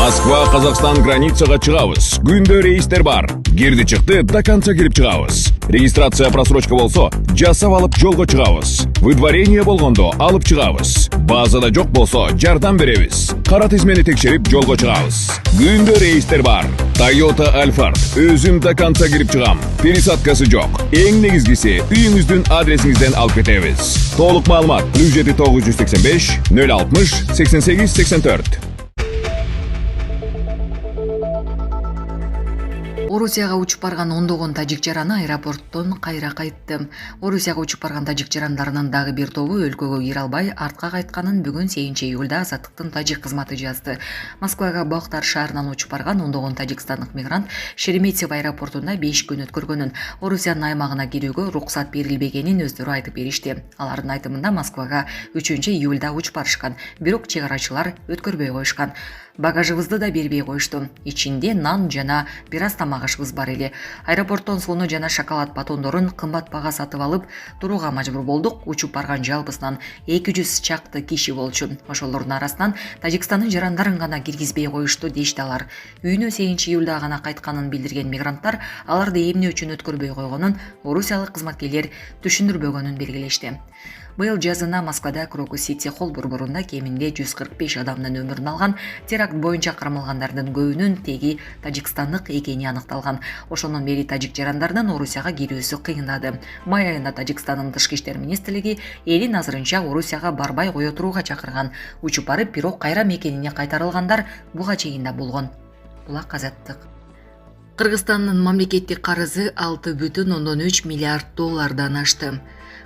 Москва, Қазақстан границаға чыгабыз. Күндө рейстер бар. Кирди чыкты, до конца кирип чыгабыз. Регистрация просрочка болсо, жасап алып жолго чыгабыз. Выдворение болгондо алып чыгабыз. Базада жок болсо, жардам беребиз. Кара тизмени текшерип жолго чыгабыз. Күндө рейстер бар. Toyota Alphard өзүм до конца кирип чыгам. Пересадкасы жок. Эң негизгиси, үйүңүздүн адресиңизден алып кетебиз. Толук маалымат 7 985 060 88 84. Орусияга учуп барган ондогон тажик жараны аэропорттон кайра кайтты. Орусияга учуп барган тажик жарандарынын дагы бир тобу өлкөгө кире албай артка кайтканын бүгүн 8-июлда Азаттыктын тажик кызматы жазды. Москвага Бактар шаарынан учуп барган ондогон тажикстандык мигрант Шереметьево аэропортунда 5 күн өткөргөнүн, Орусиянын аймагына кирүүгө уруксат берилбегенин өздөрү айтып беришти. Алардын айтымында Москвага 3-июлда учуп барышкан, бирок чек арачылар өткөрбөй коюшкан. Багажыбызды да бербей коюшту. Ичинде нан жана бир аз тамагышыбыз бар эле. Аэропорттон сууну жана шоколад батондорун кымбат бага сатып алып турууга мажбур болдук. Учуп барган жалпысынан 200 чакты киши болчу. Ошолордун арасынан Тажикстандын жарандарын гана киргизбей коюшту дешти алар. Үйүнө 8-июлда гана кайтканын билдирген мигранттар аларды эмне үчүн өткөрбөй койгонун орусиялык кызматкерлер түшүндүрбөгөнүн белгилешти. Быйыл жазына Москвада Крокус Сити холл борборунда кеминде 145 адамдын өмүрүн алган теракт боюнча кармалгандардын көбүнүн теги тажикстандык экени аныкталган. Ошондон бери тажик жарандарынын Орусияга кирүүсү кыйындады. Май айында Тажикстандын тышкы иштер министрлиги элин азырынча Орусияга барбай кое турууга чакырган. Учуп барып, бирок кайра мекенине кайтарылгандар буга чейин да болгон. Булак Азаттык. Кыргызстандын мамлекеттик карызы 6,3 миллиард доллардан ашты.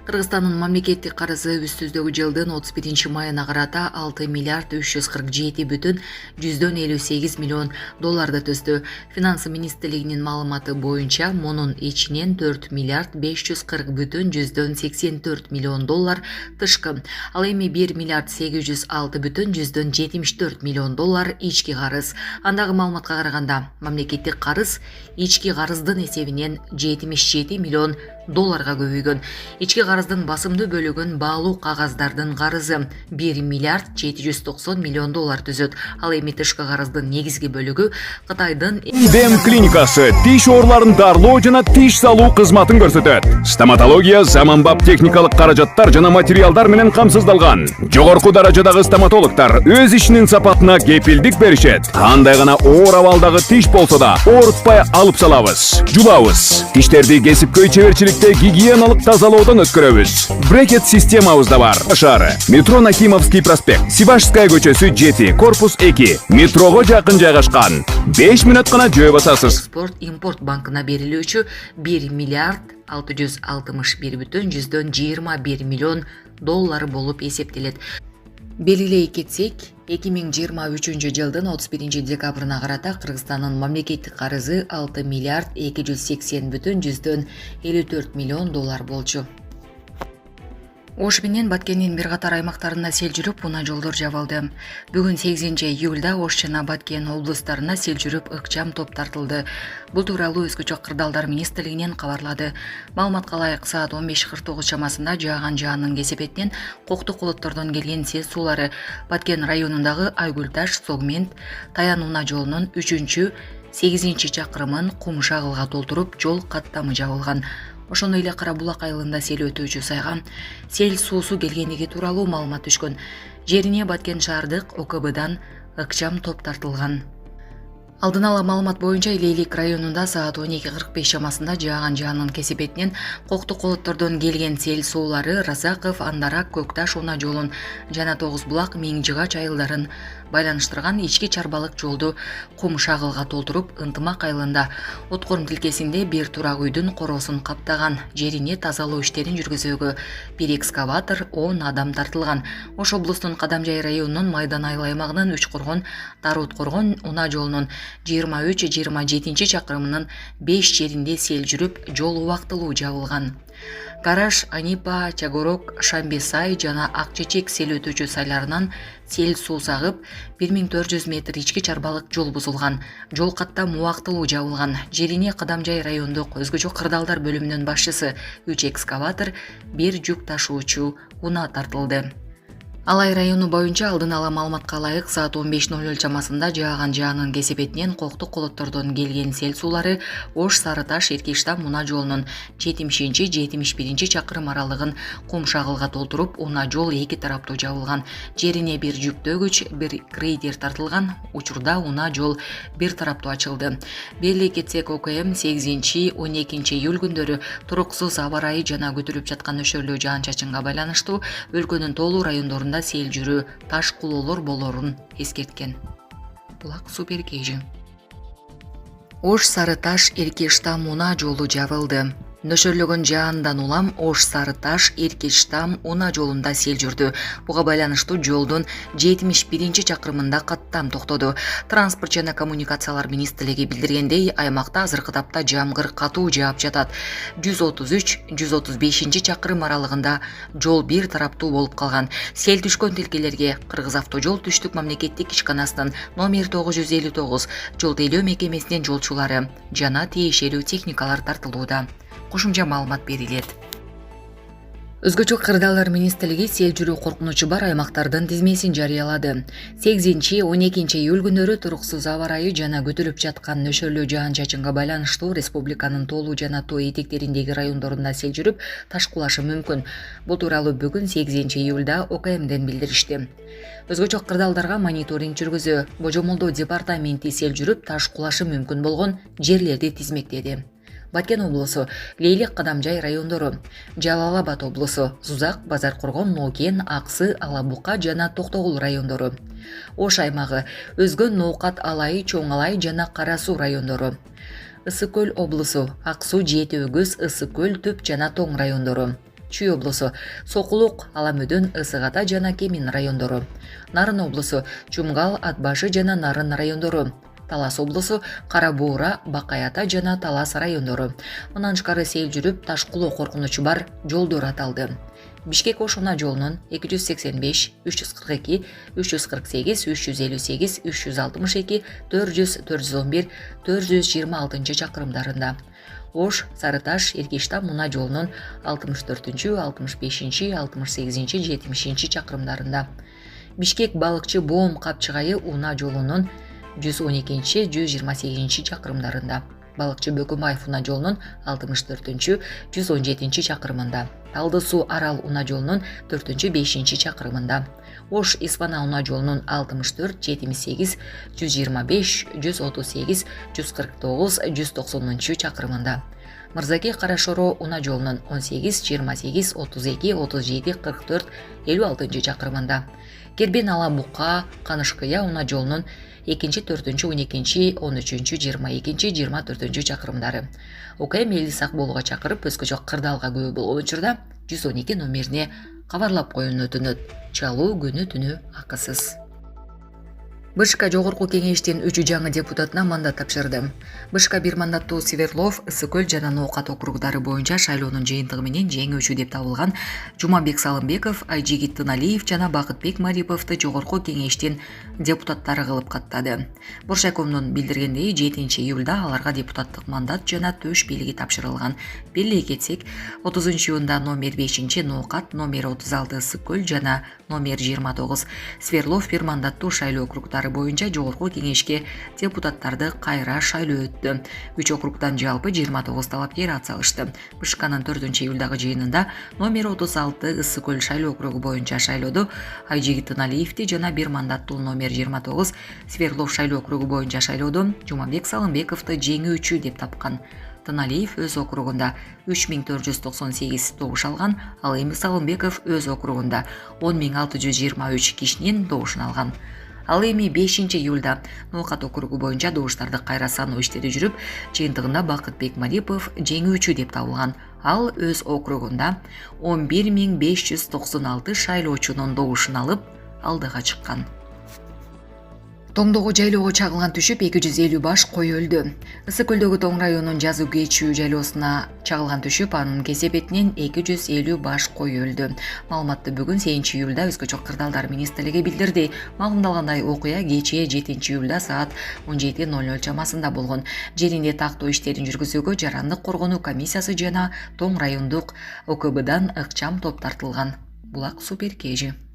Кыргызстандын мамлекеттик карызы үстүздөгү жылдын 31 майына карата 6 миллиард 347,58 миллион долларды төздү. Финансы министрлигинин маалыматы боюнча, мунун ичинен 4 миллиард 540,84 миллион доллар тышкы. Ал эми 1 миллиард 806,74 миллион доллар ички карыз. Андагы маалыматка караганда, мамлекеттик карыз ички карыздын эсебинен 77 миллион долларга көбөйгөн. Ички карыздын басымдуу бөлүгүн баалуу кагаздардын карызы 1 миллиард 790 миллион доллар түзөт. Ал эми тышкы карыздын негизги бөлүгү Кытайдын Дем клиникасы тиш ооруларын дарылоо жана тиш салуу кызматын көрсөтөт. Стоматология заманбап техникалык каражаттар жана материалдар менен камсыздалган. Жогорку даражадагы стоматологдор өз ишинин сапатына кепилдик беришет. Кандай гана оор абалдагы тиш болсо да оорутпай алып салабыз. Жулабыз. Тиштерди кесипкөй чеберчиликте гигиеналык тазалоодон өткөрөбүз. Брекет системабыз да бар. Шаары. Метро Нахимовский проспект, Сибашская көчөсү 7, корпус 2. Метрого жакын жайгашкан. 5 мүнөт гана жөө басасыз. Экспорт-импорт банкына берилүүчү 1 миллиард 661,21 миллион доллар болуп эсептелет. Белгилей кетсек, 2023 жылдын 31 декабрына карата Кыргызстандын мамлекеттик карызы 6 миллиард 280,54 миллион доллар болчу. Ош менен Баткендин бир катар аймактарында сел жүрүп, унаа жолдор жабылды. Бүгүн 8-июлда Ош жана Баткен облустарына сел жүрүп, ыкчам топ тартылды. Бул тууралуу Өзгөчө кырдаалдар министрлигинен кабарлады. Маалыматка ылайык, саат 15:49 чамасында жааган жаандын кесепетинен кокту колоттордон келген сел суулары Баткен районундагы Айгүлташ, Согмент, Таян унаа жолунун 3-8 чакырымын кум шагылга толтуруп, жол каттамы жабылган. Ошондой эле Кара Булак айылында сел өтүүчү сайга сел суусу келгендиги тууралуу маалымат түшкөн. Жерине Баткен шаардык ОКБдан ыкчам топ тартылган. Алдын ала маалымат боюнча Илейлик районунда саат 12:45 чамасында жааган жаандын кесепетинен кокту колоттордон келген сел суулары Разаков, Андарак, Көкташ унаа жолун жана Тогуз Булак, Миңжыгач айылдарын байланыштырган ички чарбалык жолду кум шагылга толтуруп, Ынтымак айылында Откорм тилкесинде бир турак үйдүн короосун каптаган. Жерине тазалоо иштерин жүргүзүүгө бир экскаватор, 10 адам тартылган. Ош облустун Кадамжай районунун Майдан айыл аймагынын Үчкоргон, Дарыуткоргон унаа жолунун 23-27 чакырымынын 5 жеринде сел жүрүп, жол убактылуу жабылган. Караш, Анипа, Чагорок, Шамбесай жана Акчечек сел өтүүчү сайларынан сел суу сагып, 1400 метр ички чарбалык жол бузулган. Жол каттам убактылуу жабылган. Жерине Кадамжай райондук Өзгөчө кырдаалдар бөлүмүнүн башчысы 3 экскаватор, 1 жүк ташуучу унаа тартылды. Алай району боюнча алдын ала маалыматка ылайык саат 15:00 чамасында жааган жаанын кесепетинен коктук колоттордон келген сел суулары Ош Сарыташ Эркештам унаа жолунун 70-71 чакырым аралыгын кум шагылга толтуруп, унаа жол эки тараптуу жабылган. Жерине бир жүктөгүч, бир грейдер тартылган. Учурда унаа жол бир тараптуу ачылды. Беле кетсек, ОКМ 8-12 июль күндөрү туруксуз аба ырайы жана көтөрүлүп жаткан нөшөрлүү жаан-чачынга байланыштуу өлкөнүн толуу райондорунда сел жүрүү, таш кулоолор болорун эскерткен. Булак Супер KG. Ош Сарыташ Эркештам унаа жолу жабылды. Нөшөрлөгөн жаандан улам Ош Сарыташ Эркештам унаа жолунда сел жүрдү. Буга байланыштуу жолдун 71 чакырымында каттам токтоду. Транспорт жана коммуникациялар министрлиги билдиргендей, аймакта азыркы тапта жамгыр катуу жаап жатат. 133-135 чакырым аралыгында жол бир тараптуу болуп калган. Сел түшкөн тилкелерге Кыргыз автожол түштүк мамлекеттик ишканасынын номер 959 жол тейлөө мекемесинин жолчулары жана тиешелүү техникалар тартылууда. Кошумча маалымат берилет. Өзгөчө кырдаалдар министрлиги сел жүрүү коркунучу бар аймактардын тизмесин жарыялады. 8-12 июль күндөрү туруксуз аба ырайы жана көтөрүлүп жаткан нөшөрлүү жаан-чачынга байланыштуу республиканын толуу жана тоо этектериндеги райондорунда сел жүрүп, таш кулашы мүмкүн. Бул тууралуу бүгүн 8 июлда ОКМден билдиришти. Өзгөчө кырдаалдарга мониторинг жүргүзүү, Божомолдоо департаменти сел жүрүп, таш кулашы мүмкүн болгон жерлерди тизмектеди. Баткен облусу, Лейлик Кадамжай райондору, Жалал Абад облусу, Зузак, Базар Коргон, Нокен, Аксы, Алабука жана Токтогул райондору. Ош аймагы, Өзгөн, Ноокат, Алай, Чоң Алай жана Кара Суу райондору. Ысык көл облусу, Аксуу, Жети Өгүз, Ысык көл, Төп жана Тоң райондору. Чүй облусу, Сокулук, Аламөдөн, Ысык Ата жана Кемин райондору. Нарын облусу, Чумгал, Атбашы жана Нарын райондору. Талас облусу, Кара Буура, Бакай Ата жана Талас райондору. Мындан тышкары сел жүрүп, таш кулоо коркунучу бар жолдор аталды. Бишкек Ош унаа жолунун 285, 342, 348, 358, 362, 400, 411, 426 чакырымдарында. Ош Сарыташ Эркештам унаа жолунун 64, 65, 68, 70 чакырымдарында. Бишкек Балыкчы Боом Капчыгайы унаа жолунун 112-128 чакырымдарында. Балыкчы Бөкөмбаев унаа жолунун 64, 117 чакырымында. Талды суу Арал унаа жолунун 4-5 чакырымында. Ош Испана унаа жолунун 64, 78, 125, 138, 149, 190 чакырымында. Мырзаке Карашоро унаа жолунун 18, 28, 32, 37, 44, 56 чакырымында. Кербен Алабука Канышкыя унаа жолунун 2, 4, 12, 13, 22, 24 чакырымдары. ОКМ элди сак болууга чакырып, өзгөчө кырдаалга күбө болгон учурда 112 номерине кабарлап коюуну өтүнөт. Чалуу күнү түнү акысыз. БШК жогорку кеңештин 3 жаңы депутатына мандат тапшырды. БШК бир мандаттуу Северлов, Ысык көл жана Ноокат округдары боюнча шайлоонун жыйынтыгы менен жеңүүчү деп табылган Жумабек Салымбеков, Айжигит Тыналиев жана Бакытбек Мариповду жогорку кеңештин депутаттары кылып каттады. Боршаковдун билдиргендей, 7 июлда аларга депутаттык мандат жана төш бийлиги тапшырылган. Беле кетсек, 30 июнда номер 5 Ноокат, номер 36 Ысык көл жана номер 29 Северлов бир мандаттуу шайлоо округдары боюнча жогорку кеңешке депутаттарды кайра шайлоо өттү. 3 округдан жалпы 29 талапкер ат салышты. БШКнын 4 июлдагы жыйынында номер 36 Ысык көл шайлоо округу боюнча шайлоодо Айжигит Тыналиевди жана бир мандаттуу номер 29 Северлов шайлоо округу боюнча шайлоодо Жумабек Салымбековду жеңүүчү деп тапкан. Тыналиев өз округунда 3498 добуш алган, ал эми Салымбеков өз округунда 10623 кишинин добушун алган. Ал эми 5 июлда Ноокат округу боюнча добуштарды кайра саноо иштери жүрүп, жыйынтыгында Бакытбек Марипов жеңүүчү деп табылган. Ал өз округунда 11596 шайлоочунун добушун алып, алдыга чыккан. Тоңдогу жайлоого чагылган түшүп 250 баш кой өлдү. Ысык көлдөгү Тоң районунун Жазуу Кечүү жайлоосуна чагылган түшүп, анын кесепетинен 250 баш кой өлдү. Маалыматты бүгүн 8 июлда өзгөчө кырдаалдар министрлиги билдирди. Маалымдалгандай, окуя кечээ 7 июлда саат 17:00 чамасында болгон. Жеринде тактоо иштерин жүргүзүүгө Жарандык коргонуу комиссиясы жана Тоң райондук ОКБдан ыкчам топ тартылган. Булак Супер KG.